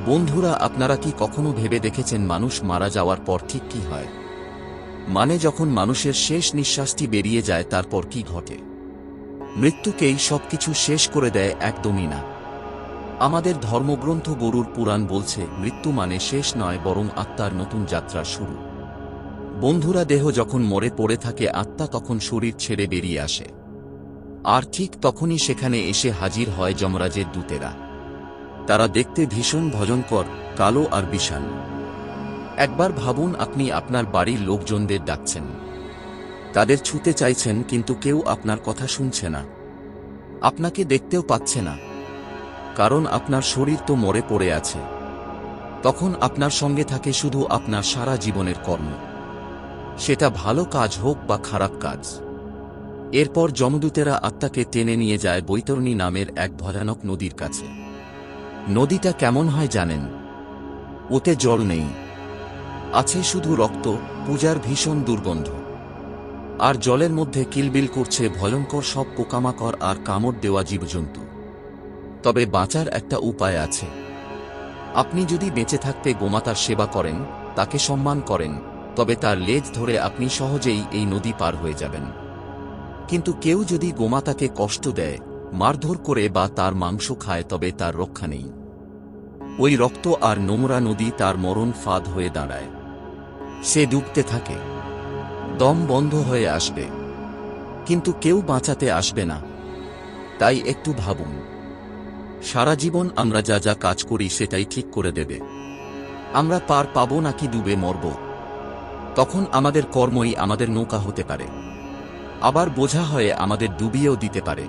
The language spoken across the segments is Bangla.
বন্ধুরা, আপনারা কি কখনো ভেবে দেখেছেন মানুষ মারা যাওয়ার পর ঠিক কি হয়? মানে যখন মানুষের শেষ নিঃশ্বাসটি বেরিয়ে যায় তারপর কি ঘটে? মৃত্যুকেই সবকিছু শেষ করে দেয়? একদমই না। আমাদের ধর্মগ্রন্থ গরুর পুরাণ বলছে মৃত্যু মানে শেষ নয়, বরং আত্মার নতুন যাত্রার শুরু। বন্ধুরা, দেহ যখন মরে পড়ে থাকে আত্মা তখন শরীর ছেড়ে বেরিয়ে আসে, আর ঠিক তখনই সেখানে এসে হাজির হয় যমরাজের দূতেরা। তারা দেখতে ভীষণ ভয়ঙ্কর, কালো আর বিশাল। একবার ভাবুন, আপনি আপনার বাড়ির লোকজনদের ডাকছেন, তাদের ছুঁতে চাইছেন, কিন্তু কেউ আপনার কথা শুনছে না, আপনাকে দেখতেও পাচ্ছে না, কারণ আপনার শরীর তো মরে পড়ে আছে। তখন আপনার সঙ্গে থাকে শুধু আপনার সারা জীবনের কর্ম, সেটা ভালো কাজ হোক বা খারাপ কাজ। এরপর যমদূতেরা আত্মাকে টেনে নিয়ে যায় বৈতরণী নামের এক ভয়ানক নদীর কাছে। নদীটা কেমন হয় জানেন? ওতে জল নেই, আছে শুধু রক্ত, পূজার ভীষণ দুর্গন্ধ। আর জলের মধ্যে কিলবিল করছে ভয়ঙ্কর সব পোকামাকড় আর কামড় দেওয়া জীবজন্তু। তবে বাঁচার একটা উপায় আছে। আপনি যদি বেঁচে থাকতে গোমাতার সেবা করেন, তাকে সম্মান করেন, তবে তার লেজ ধরে আপনি সহজেই এই নদী পার হয়ে যাবেন। কিন্তু কেউ যদি গোমাতাকে কষ্ট দেয়, মারধর করে বা তার মাংস খায়, তবে তার রক্ষা নেই। ওই রক্ত আর নোংরা নদী তার মরণ ফাঁদ হয়ে দাঁড়ায়। সে ডুবতে থাকে, দম বন্ধ হয়ে আসবে, কিন্তু কেউ বাঁচাতে আসবে না। তাই একটু ভাবুন, সারা জীবন আমরা যা যা কাজ করি সেটাই ঠিক করে দেবে আমরা পার পাবো নাকি ডুবে মরব। তখন আমাদের কর্মই আমাদের নৌকা হতে পারে, আবার বোঝা হয়ে আমাদের ডুবিয়েও দিতে পারে।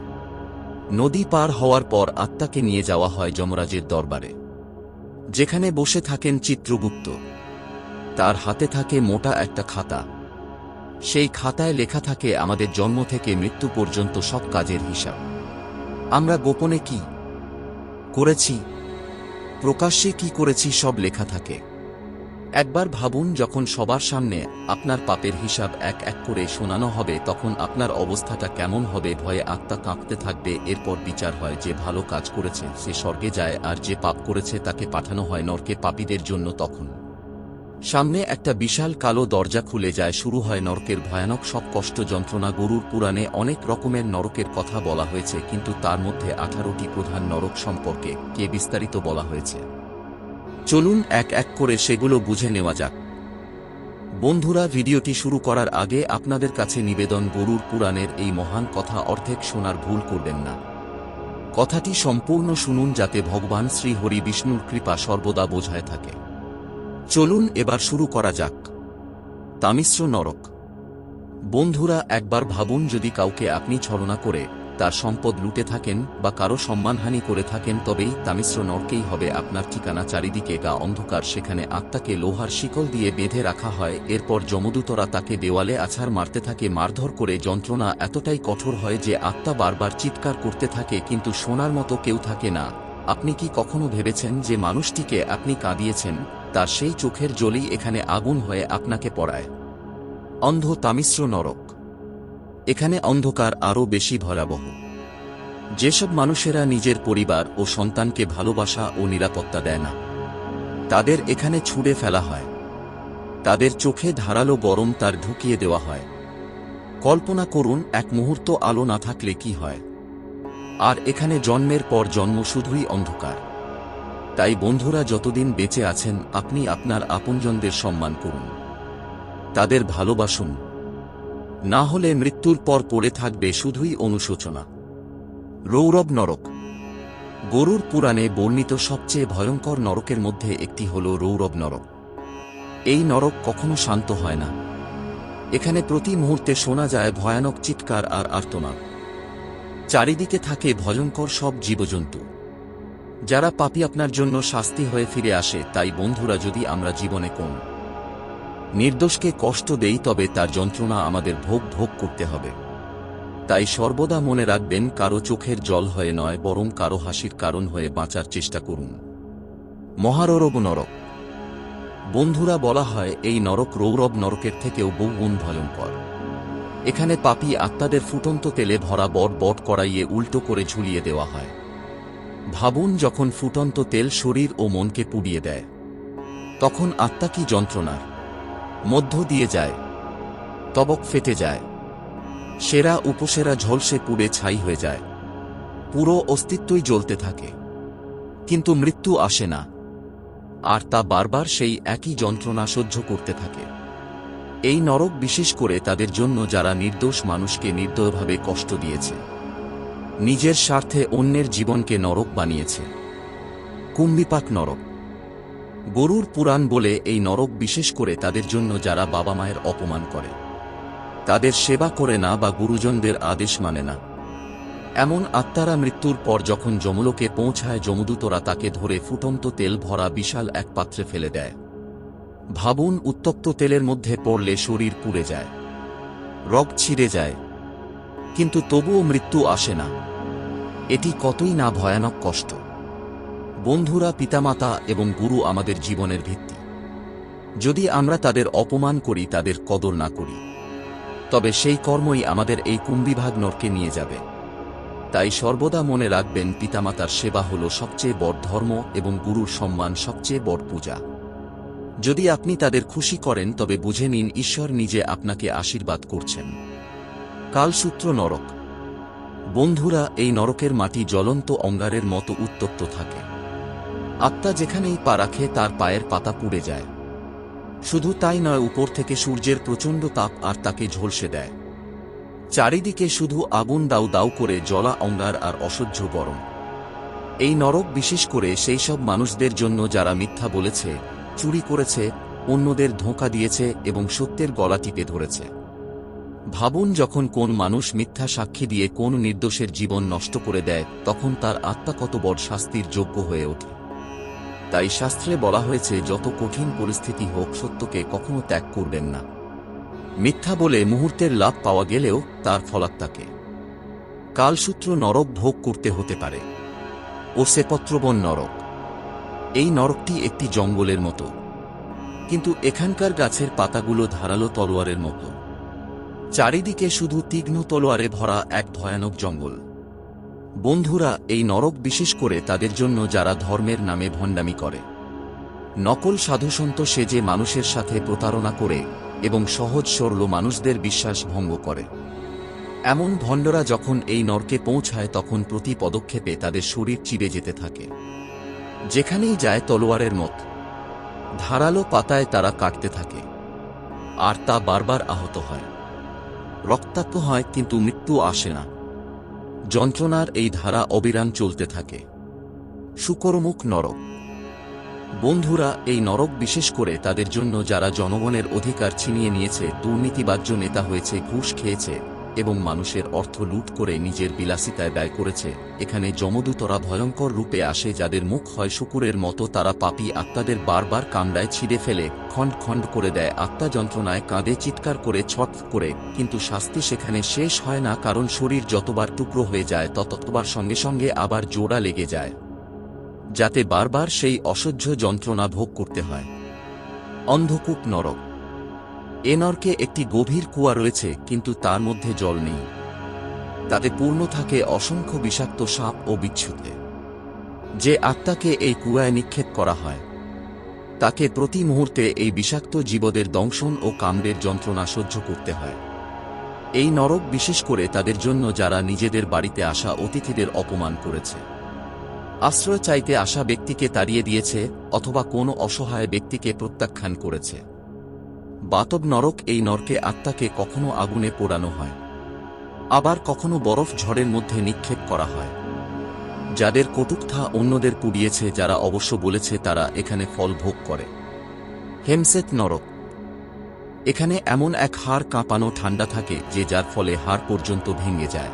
নদী পার হওয়ার পর আত্মাকে নিয়ে যাওয়া হয় যমরাজের দরবারে, যেখানে বসে থাকেন চিত্রগুপ্ত। তার হাতে থাকে মোটা একটা খাতা। সেই খাতায় লেখা থাকে আমাদের জন্ম থেকে মৃত্যু পর্যন্ত সব কাজের হিসাব। আমরা গোপনে কি করেছি, প্রকাশ্যে কি করেছি, সব লেখা থাকে। একবার ভাবুন, যখন সবার সামনে আপনার পাপের হিসাব এক এক করে শোনানো হবে, তখন আপনার অবস্থাটা কেমন হবে? ভয়ে আত্মা কাঁপতে থাকবে। এরপর বিচার হয়, যে ভালো কাজ করেছে সে স্বর্গে যায়, আর যে পাপ করেছে তাকে পাঠানো হয় নরকে পাপীদের জন্য। তখন সামনে একটা বিশাল কালো দরজা খুলে যায়, শুরু হয় নরকের ভয়ানক সব কষ্ট যন্ত্রণা। গরুর পুরাণে অনেক রকমের নরকের কথা বলা হয়েছে, কিন্তু তার মধ্যে 18টি প্রধান নরক সম্পর্কে বিস্তারিত বলা হয়েছে। চলুন এক এক করে সেগুলো বুঝে নেওয়া যাক। বন্ধুরা, ভিডিওটি শুরু করার আগে আপনাদের কাছে নিবেদন, গরুর পুরাণের এই মহান কথা অর্ধেক শোনার ভুল করবেন না। কথাটি সম্পূর্ণ শুনুন, যাতে ভগবান শ্রী হরি বিষ্ণুর কৃপা সর্বদা বোঝায় থাকে। চলুন এবার শুরু করা যাক। তামিশ্র নরক। বন্ধুরা, একবার ভাবুন, যদি কাউকে আপনি ছলনা করে তার সম্পদ লুটে থাকেন বা কারো সম্মানহানি করে থাকেন, তবেই তামিশ্র নরকেই হবে আপনার ঠিকানা। চারিদিকে গা অন্ধকার, সেখানে আত্মাকে লোহার শিকল দিয়ে বেঁধে রাখা হয়। এরপর যমদূতরা তাকে দেওয়ালে আছাড় মারতে থাকে, মারধর করে। যন্ত্রণা এতটাই কঠোর হয় যে আত্মা বারবার চিৎকার করতে থাকে, কিন্তু শোনার মতো কেউ থাকে না। আপনি কি কখনো ভেবেছেন যে মানুষটিকে আপনি কাঁদিয়েছেন, তার সেই চোখের জলই এখানে আগুন হয়ে আপনাকে পড়ায়? অন্ধ তামিশ্র নরক। এখানে অন্ধকার আরও বেশি ভয়াবহ। যেসব মানুষেরা নিজের পরিবার ও সন্তানকে ভালোবাসা ও নিরাপত্তা দেয় না, তাদের এখানে ছুঁড়ে ফেলা হয়। তাদের চোখে ধারালো গরম তার ঢুকিয়ে দেওয়া হয়। কল্পনা করুন, এক মুহূর্ত আলো না থাকলে কি হয়। আর এখানে জন্মের পর জন্ম শুধুই অন্ধকার। তাই বন্ধুরা, যতদিন বেঁচে আছেন আপনি আপনার আপনজনদের সম্মান করুন, তাদের ভালোবাসুন। না হলে মৃত্যুর পর পড়ে থাকবে শুধুই অনুশোচনা। রৌরব নরক। গরুর পুরাণে বর্ণিত সবচেয়ে ভয়ঙ্কর নরকের মধ্যে একটি হল রৌরব নরক। এই নরক কখনো শান্ত হয় না। এখানে প্রতি মুহূর্তে শোনা যায় ভয়ানক চিৎকার আর আর্তনাদ। চারিদিকে থাকে ভয়ঙ্কর সব জীবজন্তু, যারা পাপী আপনার জন্য শাস্তি হয়ে ফিরে আসে। তাই বন্ধুরা, যদি আমরা জীবনে কোন নির্দোষকে কষ্ট দেই, তবে তার যন্ত্রণা আমাদের ভোগ করতে হবে। তাই সর্বদা মনে রাখবেন, কারো চোখের জল হয়ে নয়, বরং কারো হাসির কারণ হয়ে বাঁচার চেষ্টা করুন। মহারৌরব নরক। বন্ধুরা, বলা হয় এই নরক রৌরব নরকের থেকেও বহুগুণ ভয়ঙ্কর। এখানে পাপী আত্মাদের ফুটন্ত তেলে ভরা বট কড়াইয়ে উল্টো করে ঝুলিয়ে দেওয়া হয়। ভাবুন, যখন ফুটন্ত তেল শরীর ও মনকে পুড়িয়ে দেয়, তখন আত্মা কি যন্ত্রণার মধ্য দিয়ে যায়। তবক ফেটে যায়, সেরা উপসেরা ঝলসে পুড়ে ছাই হয়ে যায়, পুরো অস্তিত্বই জ্বলতে থাকে। কিন্তু মৃত্যু আসে না, আর তা বারবার সেই একই যন্ত্রণা সহ্য করতে থাকে। এই নরক বিশেষ করে তাদের জন্য যারা নির্দোষ মানুষকে নির্দয়ভাবে কষ্ট দিয়েছে, নিজের স্বার্থে অন্যের জীবনকে নরক বানিয়েছে। কুম্ভিপাক নরক। গরুর পুরাণ বলে এই নরক বিশেষ করে তাদের জন্য যারা বাবা মায়ের অপমান করে, তাদের সেবা করে না বা গুরুজনদের আদেশ মানে না। এমন আত্মারা মৃত্যুর পর যখন যমলোকে পৌঁছায়, যমদূতরা তাকে ধরে ফুটন্ত তেল ভরা বিশাল এক পাত্রে ফেলে দেয়। ভাবুন, উত্তপ্ত তেলের মধ্যে পড়লে শরীর পুড়ে যায়, রগ ছিঁড়ে যায়, কিন্তু তবুও মৃত্যু আসে না। এটি কতই না ভয়ানক কষ্ট। বন্ধুরা, পিতামাতা এবং গুরু আমাদের জীবনের ভিত্তি। যদি আমরা তাদের অপমান করি, তাদের কদর না করি, তবে সেই কর্মই আমাদের এই কুম্ভিভাগ নরকে নিয়ে যাবে। তাই সর্বদা মনে রাখবেন, পিতামাতার সেবা হল সবচেয়ে বড় ধর্ম এবং গুরুর সম্মান সবচেয়ে বড় পূজা। যদি আপনি তাদের খুশি করেন, তবে বুঝে নিন ঈশ্বর নিজে আপনাকে আশীর্বাদ করছেন। কালসূত্র নরক। বন্ধুরা, এই নরকের মাটি জ্বলন্ত অঙ্গারের মতো উত্তপ্ত থাকে। আত্মা যেখানেই পা রাখে তার পায়ের পাতা পুড়ে যায়। শুধু তাই নয়, উপর থেকে সূর্যের প্রচণ্ড তাপ আর তাকে ঝলসে দেয়। চারিদিকে শুধু আগুন দাউ দাউ করে জ্বলা অঙ্গার আর অসহ্য গরম। এই নরক বিশেষ করে সেই সব মানুষদের জন্য যারা মিথ্যা বলেছে, চুরি করেছে, অন্যদের ধোঁকা দিয়েছে এবং সত্যের গলা টিপে ধরেছে। ভাবুন, যখন কোন মানুষ মিথ্যা সাক্ষী দিয়ে কোন নির্দোষের জীবন নষ্ট করে দেয়, তখন তার আত্মা কত বড় শাস্তির যোগ্য হয়ে ওঠে। তাই শাস্ত্রে বলা হয়েছে, যত কঠিন পরিস্থিতি হোক, সত্যকে কখনো ত্যাগ করবেন না। মিথ্যা বলে মুহূর্তের লাভ পাওয়া গেলেও তার ফলাত্মাকে কালসূত্র নরক ভোগ করতে হতে পারে। ও সেপত্রবন নরক। এই নরকটি একটি জঙ্গলের মতো, কিন্তু এখানকার গাছের পাতাগুলো ধারালো তলোয়ারের মতো। চারিদিকে শুধু তীক্ষ্ণ তলোয়ারে ভরা এক ভয়ানক জঙ্গল। বন্ধুরা, এই নরক বিশেষ করে তাদের জন্য যারা ধর্মের নামে ভণ্ডামি করে, নকল সাধুসন্ত সেজে মানুষের সাথে প্রতারণা করে এবং সহজ সরল মানুষদের বিশ্বাস ভঙ্গ করে। এমন ভণ্ডরা যখন এই নরকে পৌঁছায়, তখন প্রতি পদক্ষেপে তাদের শরীর চিরে যেতে থাকে। যেখানেই যায় তলোয়ারের মত ধারালো পাতায় তারা কাটতে থাকে, আর তা বারবার আহত হয়, রক্তাক্ত হয়, কিন্তু মৃত্যু আসে না। যন্ত্রণার এই ধারা অবিরাম চলতে থাকে। শুকরমুখ নরক। বন্ধুরা, এই নরক বিশেষ করে তাদের জন্য যারা জনগণের অধিকার ছিনিয়ে নিয়েছে, দুর্নীতিবাজ্য নেতা হয়েছে, ঘুষ খেয়েছে এবং মানুষের অর্থ লুট করে নিজের বিলাসিতায় ব্যয় করেছে। এখানে যমদূতরা ভয়ঙ্কর রূপে আসে, যাদের মুখ হয় শুকুরের মতো। তারা পাপী আত্মাদের বারবার কামড়ায়, ছিঁড়ে ফেলে, খণ্ড খণ্ড করে দেয়। আত্মা যন্ত্রণায় কাঁদে, চিৎকার করে, ছট করে, কিন্তু শাস্তি সেখানে শেষ হয় না, কারণ শরীর যতবার টুকরো হয়ে যায়, ততবার সঙ্গে সঙ্গে আবার জোড়া লেগে যায়, যাতে বারবার সেই অসহ্য যন্ত্রণা ভোগ করতে হয়। অন্ধকূপ নরক। এ নরকে একটি গভীর কুয়া রয়েছে, কিন্তু তার মধ্যে জল নেই। তাতে পূর্ণ থাকে অসংখ্য বিষাক্ত সাপ ও বিচ্ছুতে। যে আত্মাকে এই কুয়ায় নিক্ষেপ করা হয়, তাকে প্রতি মুহূর্তে এই বিষাক্ত জীবদের দংশন ও কামড়ের যন্ত্রণা সহ্য করতে হয়। এই নরক বিশেষ করে তাদের জন্য যারা নিজেদের বাড়িতে আসা অতিথিদের অপমান করেছে, আশ্রয় চাইতে আসা ব্যক্তিকে তাড়িয়ে দিয়েছে, অথবা কোনো অসহায় ব্যক্তিকে প্রত্যাখ্যান করেছে। বাতব নরক। এই নরকে আত্মাকে কখনো আগুনে পোড়ানো হয়, আবার কখনো বরফ ঝড়ের মধ্যে নিক্ষেপ করা হয়। যাদের কটুকথা অন্যদের পুড়িয়েছে, যারা অবশ্য বলেছে, তারা এখানে ফল ভোগ করে। হেমসেত নরক। এখানে এমন এক হাড় কাঁপানো ঠান্ডা থাকে যে যার ফলে হাড় পর্যন্ত ভেঙে যায়।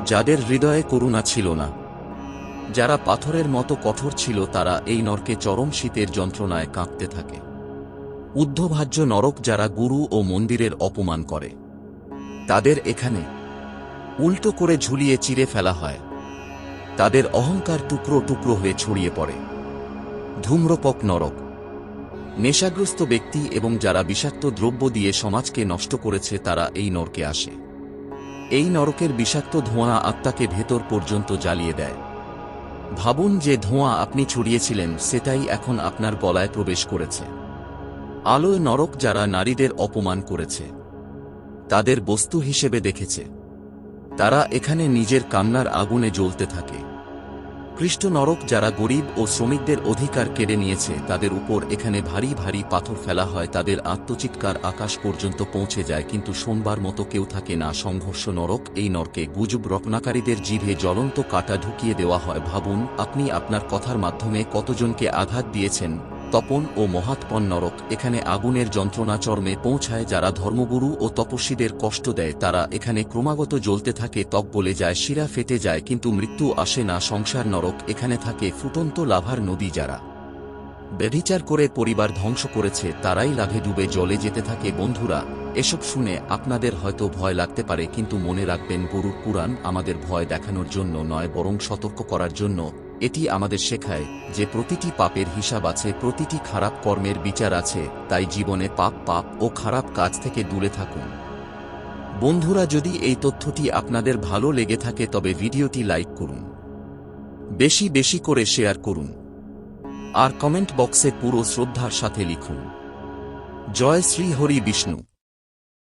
যাদের হৃদয়ে করুণা ছিল না, যারা পাথরের মতো কঠোর ছিল, তারা এই নরকে চরম শীতের যন্ত্রণায় কাঁপতে থাকে। ঊর্ধ্বভাজ্য নরক। যারা গুরু ও মন্দিরের অপমান করে, তাদের এখানে উল্টো করে ঝুলিয়ে চিরে ফেলা হয়। তাদের অহংকার টুকরো টুকরো হয়ে ছড়িয়ে পড়ে। ধূম্রপক নরক। নেশাগ্রস্ত ব্যক্তি এবং যারা বিষাক্ত দ্রব্য দিয়ে সমাজকে নষ্ট করেছে, তারা এই নরকে আসে। এই নরকের বিষাক্ত ধোঁয়া আত্মাকে ভেতর পর্যন্ত জ্বালিয়ে দেয়। ভাবুন যে ধোঁয়া আপনি ছড়িয়েছিলেন সেটাই এখন আপনার গলায় প্রবেশ করেছে। আলোয় নরক যারা নারীদের অপমান করেছে, তাদের বস্তু হিসেবে দেখেছে, তারা এখানে নিজের কান্নার আগুনে জ্বলতে থাকে। কৃষ্ট নরক যারা গরিব ও শ্রমিকদের অধিকার কেড়ে নিয়েছে, তাদের উপর এখানে ভারী ভারী পাথর ফেলা হয়, তাদের আত্মচিৎকার আকাশ পর্যন্ত পৌঁছে যায়, কিন্তু শোনবার মতো কেউ থাকে না। সংঘর্ষ নরক, এই নরকে গুজব রটনাকারীদের জিভে জ্বলন্ত কাঁটা ঢুকিয়ে দেওয়া হয়। ভাবুন আপনি আপনার কথার মাধ্যমে কতজনকে আঘাত দিয়েছেন। তপন ও মহাতপন নরক, এখানে আগুনের যন্ত্রণা চরমে পৌঁছায়। যারা ধর্মগুরু ও তপস্বীদের কষ্ট দেয়, তারা এখানে ক্রমাগত জ্বলতে থাকে, ত্বক বলে যায়, শিরা ফেটে যায়, কিন্তু মৃত্যু আসে না। সংসার নরক, এখানে থাকে ফুটন্ত লাভার নদী। যারা ব্যভিচার করে পরিবার ধ্বংস করেছে, তারাই লাভে ডুবে জলে যেতে থাকে। বন্ধুরা, এসব শুনে আপনাদের হয়তো ভয় লাগতে পারে, কিন্তু মনে রাখবেন গরুর পুরাণ আমাদের ভয় দেখানোর জন্য নয়, বরং সতর্ক করার জন্য। এটি আমাদের শেখায় যে প্রতিটি পাপের হিসাব আছে, প্রতিটি খারাপ কর্মের বিচার আছে। তাই জীবনে পাপ ও খারাপ কাজ থেকে দূরে থাকুন। বন্ধুরা, যদি এই তথ্যটি আপনাদের ভালো লেগে থাকে তবে ভিডিওটি লাইক করুন, বেশি বেশি করে শেয়ার করুন, আর কমেন্ট বক্সে পুরো শ্রদ্ধার সাথে লিখুন, জয় শ্রী হরি বিষ্ণু।